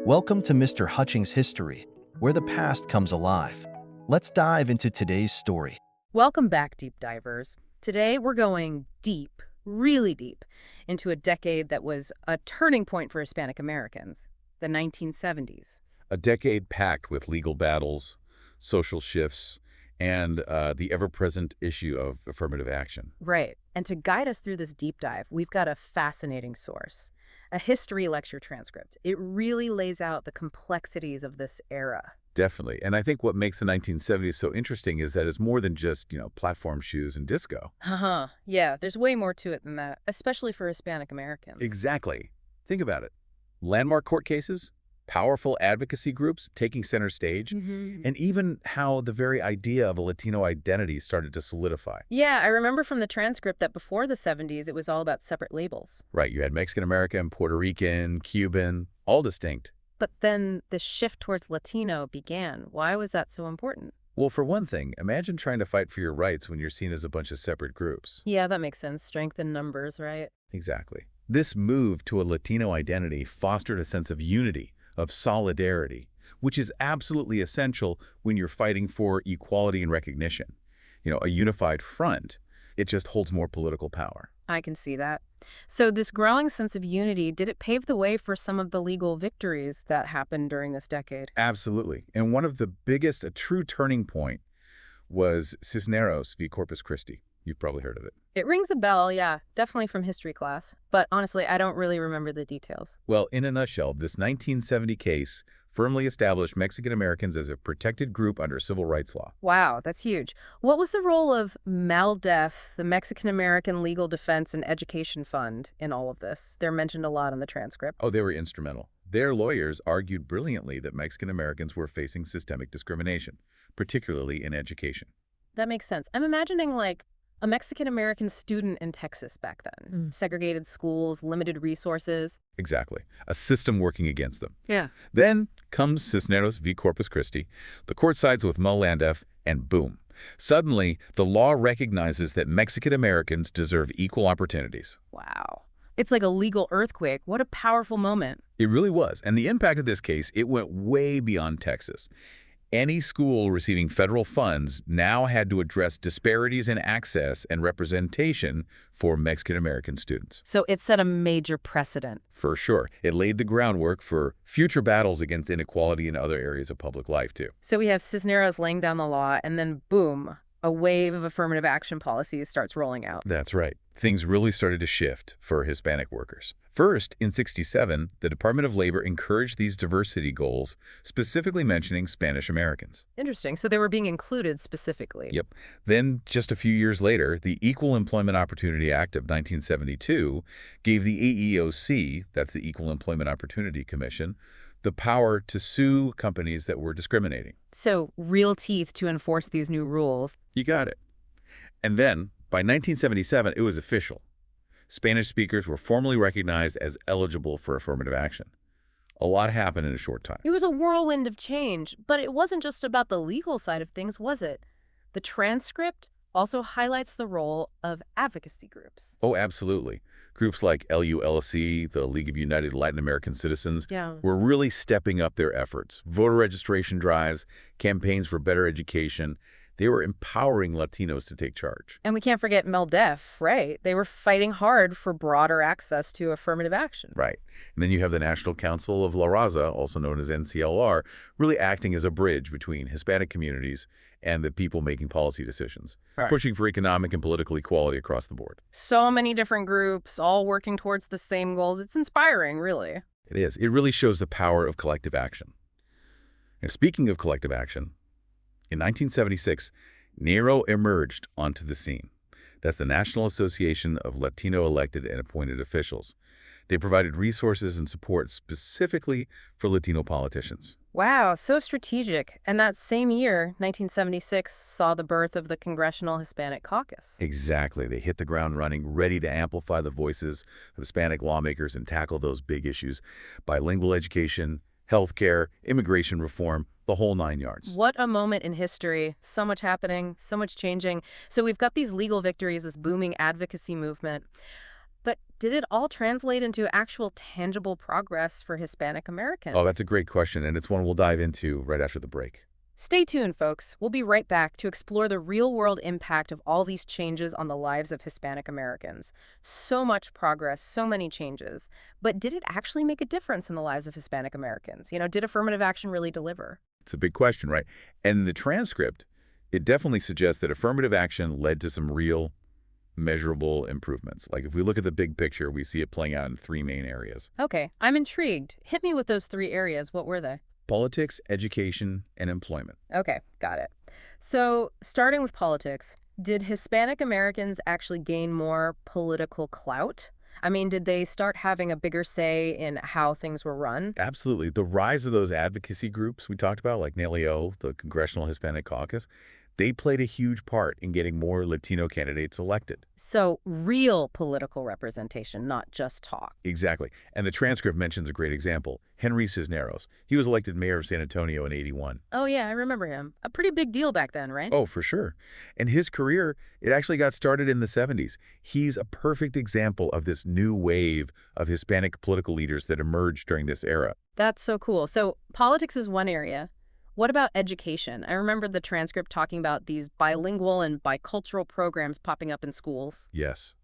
Welcome to Mr. Hutchings History, where the past comes alive. Let's dive into today's story. Welcome back, deep divers. Today we're going deep, really deep, into a decade that was a turning point for Hispanic Americans, the 1970s. A decade packed with legal battles, social shifts, and the ever-present issue of affirmative action. Right. And to guide us through this deep dive, we've got a fascinating source, a history lecture transcript. It really lays out the complexities of this era. Definitely. And I think what makes the 1970s so interesting is that it's more than just, platform shoes and disco. Yeah, there's way more to it than that, especially for Hispanic Americans. Exactly. Think about it. Landmark court cases, powerful advocacy groups taking center stage, and even how the very idea of a Latino identity started to solidify. Yeah, I remember from the transcript that before the 70s, it was all about separate labels. Right. You had Mexican-American, Puerto Rican, Cuban, all distinct. But then the shift towards Latino began. Why was that so important? Well, for one thing, imagine trying to fight for your rights when you're seen as a bunch of separate groups. Yeah, that makes sense. Strength in numbers, right? Exactly. This move to a Latino identity fostered a sense of unity, of solidarity, which is absolutely essential when you're fighting for equality and recognition. A unified front, it just holds more political power. I can see that. So this growing sense of unity, did it pave the way for some of the legal victories that happened during this decade? Absolutely. And one of the biggest, a true turning point, was Cisneros v. Corpus Christi. You've probably heard of it. It rings a bell, yeah, definitely from history class. But honestly, I don't really remember the details. Well, in a nutshell, this 1970 case firmly established Mexican Americans as a protected group under civil rights law. Wow, that's huge. What was the role of MALDEF, the Mexican-American Legal Defense and Education Fund, in all of this? They're mentioned a lot in the transcript. Oh, they were instrumental. Their lawyers argued brilliantly that Mexican Americans were facing systemic discrimination, particularly in education. That makes sense. I'm imagining, like, a Mexican-American student in Texas back then. Segregated schools, limited resources. Exactly. A system working against them. Yeah. Then comes Cisneros v. Corpus Christi. The court sides with MALDEF, and boom. Suddenly, the law recognizes that Mexican Americans deserve equal opportunities. Wow. It's like a legal earthquake. What a powerful moment. It really was. And the impact of this case, it went way beyond Texas. Any school receiving federal funds now had to address disparities in access and representation for Mexican-American students. So it set a major precedent. For sure. It laid the groundwork for future battles against inequality in other areas of public life, too. So we have Cisneros laying down the law, and then boom, a wave of affirmative action policies starts rolling out. That's right. Things really started to shift for Hispanic workers. First, in '67, the Department of Labor encouraged these diversity goals, specifically mentioning Spanish Americans. Interesting. So they were being included specifically. Yep. Then, just a few years later, the Equal Employment Opportunity Act of 1972 gave the EEOC, that's the Equal Employment Opportunity Commission, the power to sue companies that were discriminating. So real teeth to enforce these new rules. You got it. And then, by 1977, it was official. Spanish speakers were formally recognized as eligible for affirmative action. A lot happened in a short time. It was a whirlwind of change, but it wasn't just about the legal side of things, was it? The transcript also highlights the role of advocacy groups. Oh, absolutely. Groups like LULAC, the League of United Latin American Citizens, were really stepping up their efforts. Voter registration drives, campaigns for better education. They were empowering Latinos to take charge. And we can't forget MALDEF, right? They were fighting hard for broader access to affirmative action. Right. And then you have the National Council of La Raza, also known as NCLR, really acting as a bridge between Hispanic communities and the people making policy decisions, pushing for economic and political equality across the board. So many different groups, all working towards the same goals. It's inspiring, really. It is. It really shows the power of collective action. And speaking of collective action, in 1976, NALEO emerged onto the scene. That's the National Association of Latino Elected and Appointed Officials. They provided resources and support specifically for Latino politicians. Wow, so strategic. And that same year, 1976, saw the birth of the Congressional Hispanic Caucus. Exactly. They hit the ground running, ready to amplify the voices of Hispanic lawmakers and tackle those big issues: bilingual education, healthcare, immigration reform, the whole 9 yards. What a moment in history. So much happening, so much changing. So we've got these legal victories, this booming advocacy movement. But did it all translate into actual tangible progress for Hispanic Americans? Oh, that's a great question, and it's one we'll dive into right after the break. Stay tuned, folks. We'll be right back to explore the real-world impact of all these changes on the lives of Hispanic Americans. So much progress, so many changes. But did it actually make a difference in the lives of Hispanic Americans? Did affirmative action really deliver? It's a big question, right? And the transcript, it definitely suggests that affirmative action led to some real, measurable improvements. Like if we look at the big picture, we see it playing out in three main areas. Okay, I'm intrigued. Hit me with those three areas. What were they? Politics, education, and employment. Okay, got it. So, starting with politics, did Hispanic Americans actually gain more political clout? I mean, did they start having a bigger say in how things were run? Absolutely. The rise of those advocacy groups we talked about, like NALEO, the Congressional Hispanic Caucus, they played a huge part in getting more Latino candidates elected. So, real political representation, not just talk. Exactly. And the transcript mentions a great example, Henry Cisneros. He was elected mayor of San Antonio in '81. Oh, yeah, I remember him. A pretty big deal back then, right? Oh, for sure. And his career, it actually got started in the '70s. He's a perfect example of this new wave of Hispanic political leaders that emerged during this era. That's so cool. So, politics is one area. What about education? I remember the transcript talking about these bilingual and bicultural programs popping up in schools. Yes.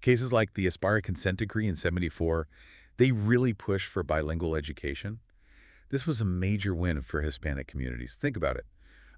Cases like the Aspira Consent Decree in '74, they really pushed for bilingual education. This was a major win for Hispanic communities. Think about it.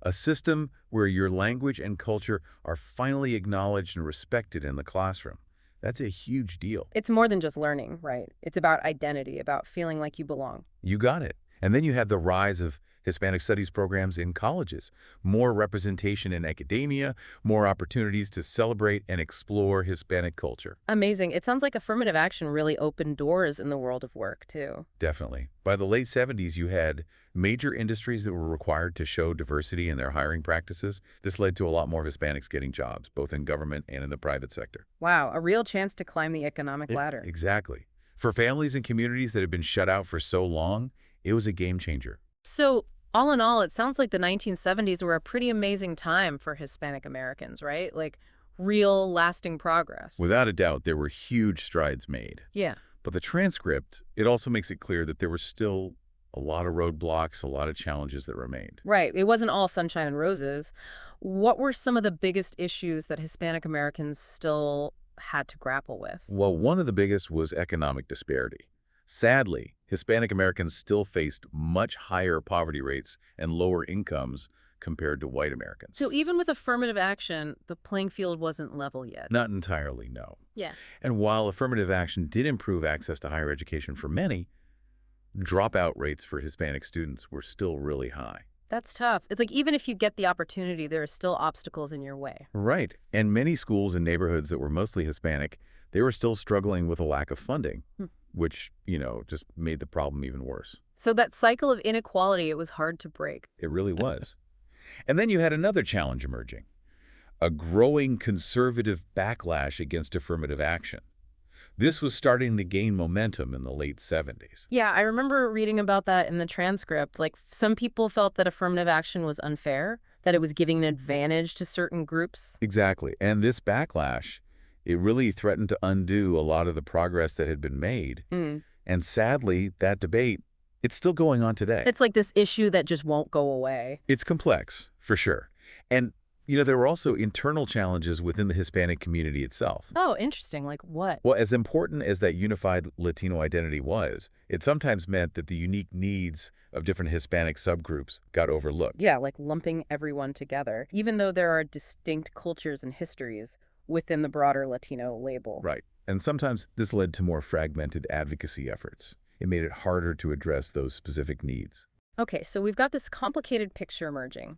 A system where your language and culture are finally acknowledged and respected in the classroom. That's a huge deal. It's more than just learning, right? It's about identity, about feeling like you belong. You got it. And then you had the rise of Hispanic studies programs in colleges, more representation in academia, more opportunities to celebrate and explore Hispanic culture. Amazing. It sounds like affirmative action really opened doors in the world of work, too. Definitely. By the late '70s, you had major industries that were required to show diversity in their hiring practices. This led to a lot more Hispanics getting jobs, both in government and in the private sector. Wow, a real chance to climb the economic ladder. Exactly. For families and communities that had been shut out for so long, it was a game changer. So, all in all, it sounds like the 1970s were a pretty amazing time for Hispanic Americans, right? Like, real, lasting progress. Without a doubt, there were huge strides made. Yeah. But the transcript, it also makes it clear that there were still a lot of roadblocks, a lot of challenges that remained. Right. It wasn't all sunshine and roses. What were some of the biggest issues that Hispanic Americans still had to grapple with? Well, one of the biggest was economic disparity. Sadly, Hispanic Americans still faced much higher poverty rates and lower incomes compared to white Americans. So even with affirmative action, the playing field wasn't level yet. Not entirely, no. Yeah. And while affirmative action did improve access to higher education for many, dropout rates for Hispanic students were still really high. That's tough. It's like even if you get the opportunity, there are still obstacles in your way. Right. And many schools in neighborhoods that were mostly Hispanic, they were still struggling with a lack of funding, which, just made the problem even worse. So that cycle of inequality, it was hard to break. It really was. And then you had another challenge emerging, a growing conservative backlash against affirmative action. This was starting to gain momentum in the late '70s. Yeah, I remember reading about that in the transcript. Like, some people felt that affirmative action was unfair, that it was giving an advantage to certain groups. Exactly. And this backlash, it really threatened to undo a lot of the progress that had been made. And sadly, that debate, it's still going on today. It's like this issue that just won't go away. It's complex, for sure. And there were also internal challenges within the Hispanic community itself. Oh, interesting. Like what? Well, as important as that unified Latino identity was, it sometimes meant that the unique needs of different Hispanic subgroups got overlooked. Yeah, like lumping everyone together, even though there are distinct cultures and histories within the broader Latino label. Right. And sometimes this led to more fragmented advocacy efforts. It made it harder to address those specific needs. Okay, so we've got this complicated picture emerging.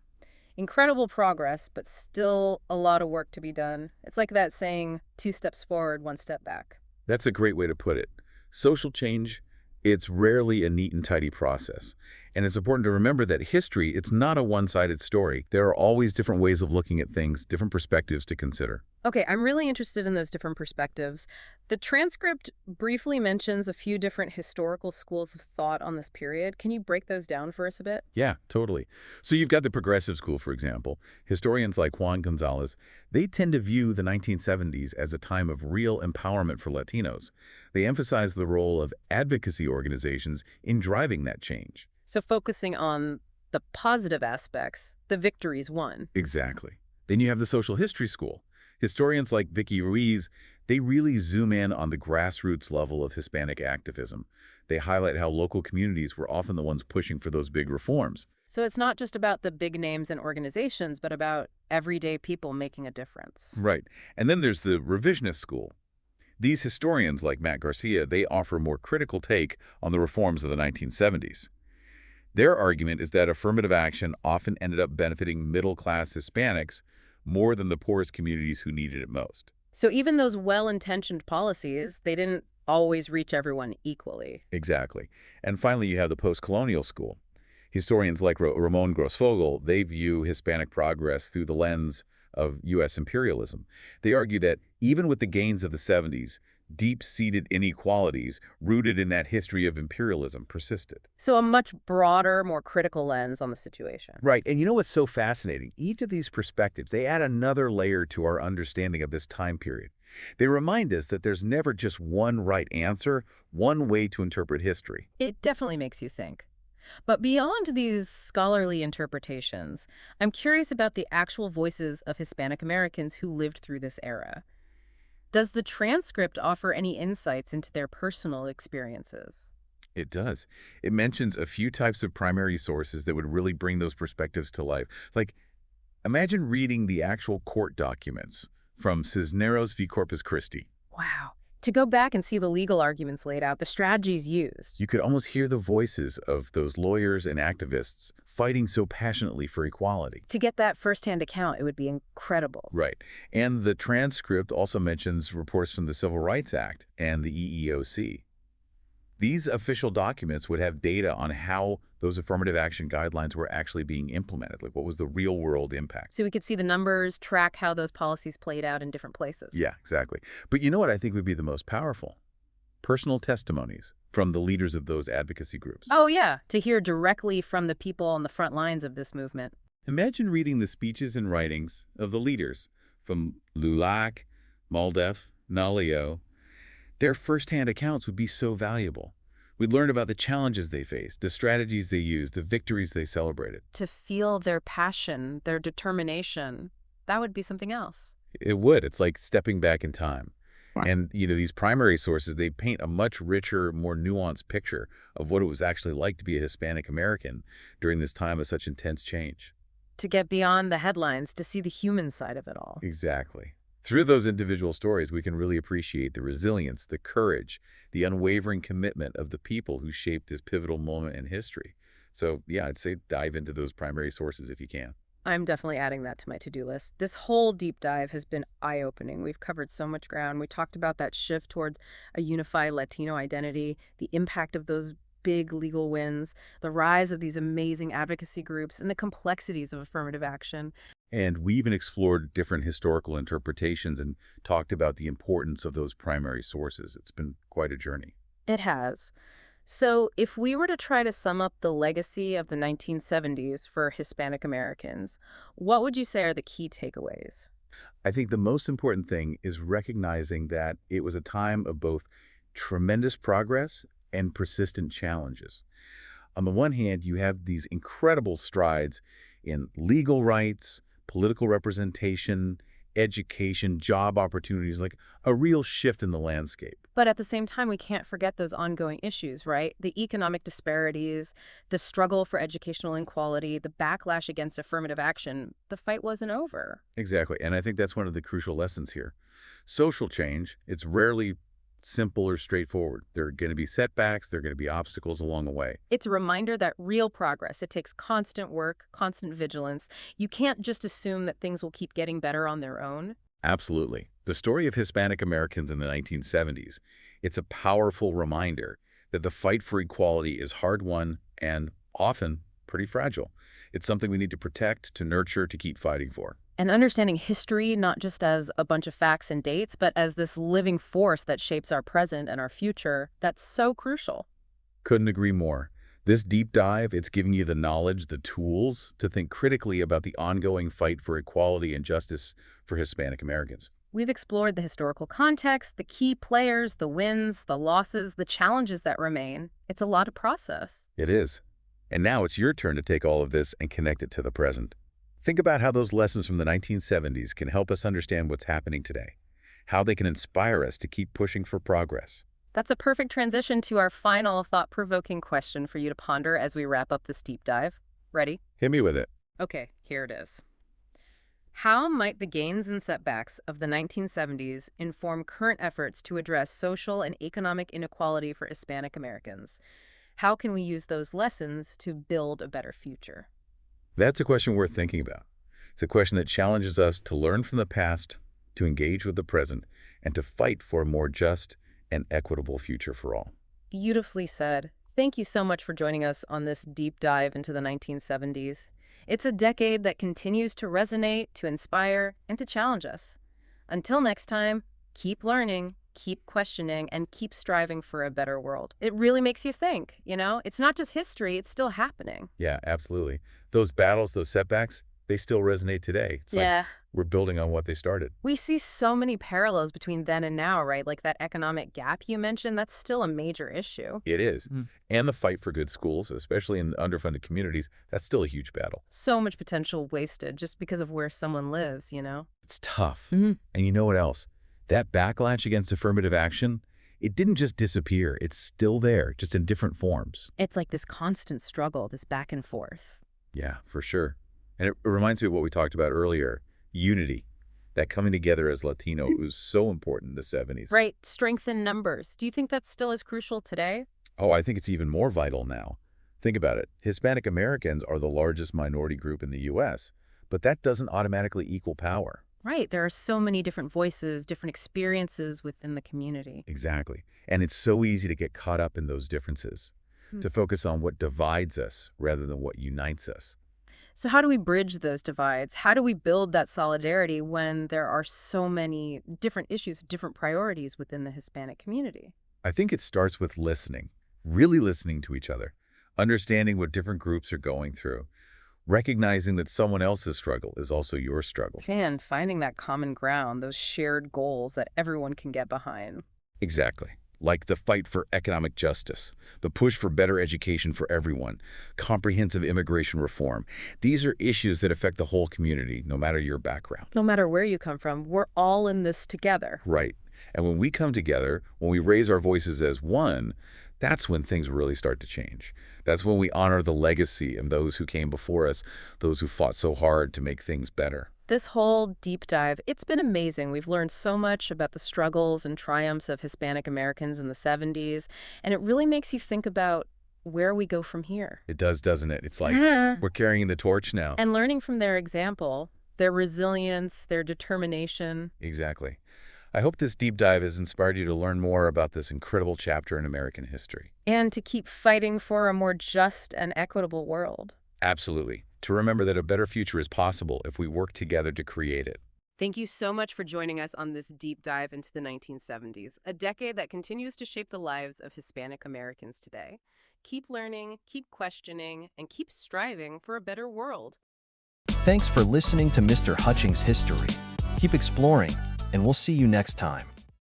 Incredible progress, but still a lot of work to be done. It's like that saying, 2 steps forward, 1 step back. That's a great way to put it. Social change, it's rarely a neat and tidy process. And it's important to remember that history, it's not a one-sided story. There are always different ways of looking at things, different perspectives to consider. Okay, I'm really interested in those different perspectives. The transcript briefly mentions a few different historical schools of thought on this period. Can you break those down for us a bit? Yeah, totally. So you've got the progressive school, for example. Historians like Juan Gonzalez, they tend to view the 1970s as a time of real empowerment for Latinos. They emphasize the role of advocacy organizations in driving that change. So focusing on the positive aspects, the victories won. Exactly. Then you have the social history school. Historians like Vicky Ruiz, they really zoom in on the grassroots level of Hispanic activism. They highlight how local communities were often the ones pushing for those big reforms. So it's not just about the big names and organizations, but about everyday people making a difference. Right. And then there's the revisionist school. These historians like Matt Garcia, they offer a more critical take on the reforms of the 1970s. Their argument is that affirmative action often ended up benefiting middle-class Hispanics more than the poorest communities who needed it most. So even those well-intentioned policies, they didn't always reach everyone equally. Exactly. And finally, you have the post-colonial school. Historians like Ramon Grossfogel, they view Hispanic progress through the lens of U.S. imperialism. They argue that even with the gains of the 70s, deep-seated inequalities rooted in that history of imperialism persisted. So a much broader, more critical lens on the situation. Right, and you know what's so fascinating? Each of these perspectives, they add another layer to our understanding of this time period. They remind us that there's never just one right answer, one way to interpret history. It definitely makes you think. But beyond these scholarly interpretations, I'm curious about the actual voices of Hispanic Americans who lived through this era. Does the transcript offer any insights into their personal experiences? It does. It mentions a few types of primary sources that would really bring those perspectives to life. Like, imagine reading the actual court documents from Cisneros v. Corpus Christi. Wow. To go back and see the legal arguments laid out, the strategies used. You could almost hear the voices of those lawyers and activists fighting so passionately for equality. To get that firsthand account, it would be incredible. Right. And the transcript also mentions reports from the Civil Rights Act and the EEOC. These official documents would have data on how those affirmative action guidelines were actually being implemented, like what was the real-world impact. So we could see the numbers, track how those policies played out in different places. Yeah, exactly. But you know what I think would be the most powerful? Personal testimonies from the leaders of those advocacy groups. Oh, yeah, to hear directly from the people on the front lines of this movement. Imagine reading the speeches and writings of the leaders from LULAC, MALDEF, NALEO. Their firsthand accounts would be so valuable. We'd learn about the challenges they faced, the strategies they used, the victories they celebrated. To feel their passion, their determination, that would be something else. It would. It's like stepping back in time. And, these primary sources, they paint a much richer, more nuanced picture of what it was actually like to be a Hispanic American during this time of such intense change. To get beyond the headlines, to see the human side of it all. Exactly. Through those individual stories, we can really appreciate the resilience, the courage, the unwavering commitment of the people who shaped this pivotal moment in history. So, yeah, I'd say dive into those primary sources if you can. I'm definitely adding that to my to-do list. This whole deep dive has been eye-opening. We've covered so much ground. We talked about that shift towards a unified Latino identity, the impact of those big legal wins, the rise of these amazing advocacy groups, and the complexities of affirmative action. And we even explored different historical interpretations and talked about the importance of those primary sources. It's been quite a journey. It has. So if we were to try to sum up the legacy of the 1970s for Hispanic Americans, what would you say are the key takeaways? I think the most important thing is recognizing that it was a time of both tremendous progress and persistent challenges. On the one hand, you have these incredible strides in legal rights, political representation, education, job opportunities, like a real shift in the landscape. But at the same time, we can't forget those ongoing issues, right? The economic disparities, the struggle for educational equality, the backlash against affirmative action. The fight wasn't over. Exactly, and I think that's one of the crucial lessons here. Social change, it's rarely simple or straightforward. There are going to be setbacks, there are going to be obstacles along the way. It's a reminder that real progress, it takes constant work, constant vigilance. You can't just assume that things will keep getting better on their own. Absolutely. The story of Hispanic Americans in the 1970s, it's a powerful reminder that the fight for equality is hard-won and often pretty fragile. It's something we need to protect, to nurture, to keep fighting for. And understanding history not just as a bunch of facts and dates, but as this living force that shapes our present and our future, that's so crucial. Couldn't agree more. This deep dive, it's giving you the knowledge, the tools to think critically about the ongoing fight for equality and justice for Hispanic Americans. We've explored the historical context, the key players, the wins, the losses, the challenges that remain. It's a lot to process. It is. And now it's your turn to take all of this and connect it to the present. Think about how those lessons from the 1970s can help us understand what's happening today, how they can inspire us to keep pushing for progress. That's a perfect transition to our final thought-provoking question for you to ponder as we wrap up this deep dive. Ready? Hit me with it. Okay, here it is. How might the gains and setbacks of the 1970s inform current efforts to address social and economic inequality for Hispanic Americans? How can we use those lessons to build a better future? That's a question worth thinking about. It's a question that challenges us to learn from the past, to engage with the present, and to fight for a more just and equitable future for all. Beautifully said. Thank you so much for joining us on this deep dive into the 1970s. It's a decade that continues to resonate, to inspire, and to challenge us. Until next time, keep learning, keep questioning, and keep striving for a better world. It really makes you think, you know? It's not just history, it's still happening. Yeah, absolutely. Those battles, those setbacks, they still resonate today. It's like we're building on what they started. We see so many parallels between then and now, right? Like that economic gap you mentioned, that's still a major issue. It is. And the fight for good schools, especially in underfunded communities, that's still a huge battle. So much potential wasted just because of where someone lives, you know? It's tough. And you know what else? That backlash against affirmative action, it didn't just disappear. It's still there, just in different forms. It's like this constant struggle, this back and forth. Yeah, for sure. And it reminds me of what we talked about earlier, unity, that coming together as Latino was so important in the 70s. Right, strength in numbers. Do you think that's still as crucial today? Oh, I think it's even more vital now. Think about it. Hispanic-Americans are the largest minority group in the U.S., but that doesn't automatically equal power. Right, there are so many different voices, different experiences within the community. Exactly. And it's so easy to get caught up in those differences, to focus on what divides us rather than what unites us. So how do we bridge those divides? How do we build that solidarity when there are so many different issues, different priorities within the Hispanic community? I think it starts with listening, really listening to each other, understanding what different groups are going through, recognizing that someone else's struggle is also your struggle. And finding that common ground, those shared goals that everyone can get behind. Exactly. Like the fight for economic justice, the push for better education for everyone, comprehensive immigration reform. These are issues that affect the whole community, no matter your background. No matter where you come from, we're all in this together. Right. And when we come together, when we raise our voices as one, that's when things really start to change. That's when we honor the legacy of those who came before us, those who fought so hard to make things better. This whole deep dive, it's been amazing. We've learned so much about the struggles and triumphs of Hispanic Americans in the 70s, and it really makes you think about where we go from here. It does, doesn't it? It's like we're carrying the torch now. And learning from their example, their resilience, their determination. Exactly. I hope this deep dive has inspired you to learn more about this incredible chapter in American history. And to keep fighting for a more just and equitable world. Absolutely. To remember that a better future is possible if we work together to create it. Thank you so much for joining us on this deep dive into the 1970s, a decade that continues to shape the lives of Hispanic Americans today. Keep learning, keep questioning, and keep striving for a better world. Thanks for listening to Mr. Hutchings History. Keep exploring, and we'll see you next time.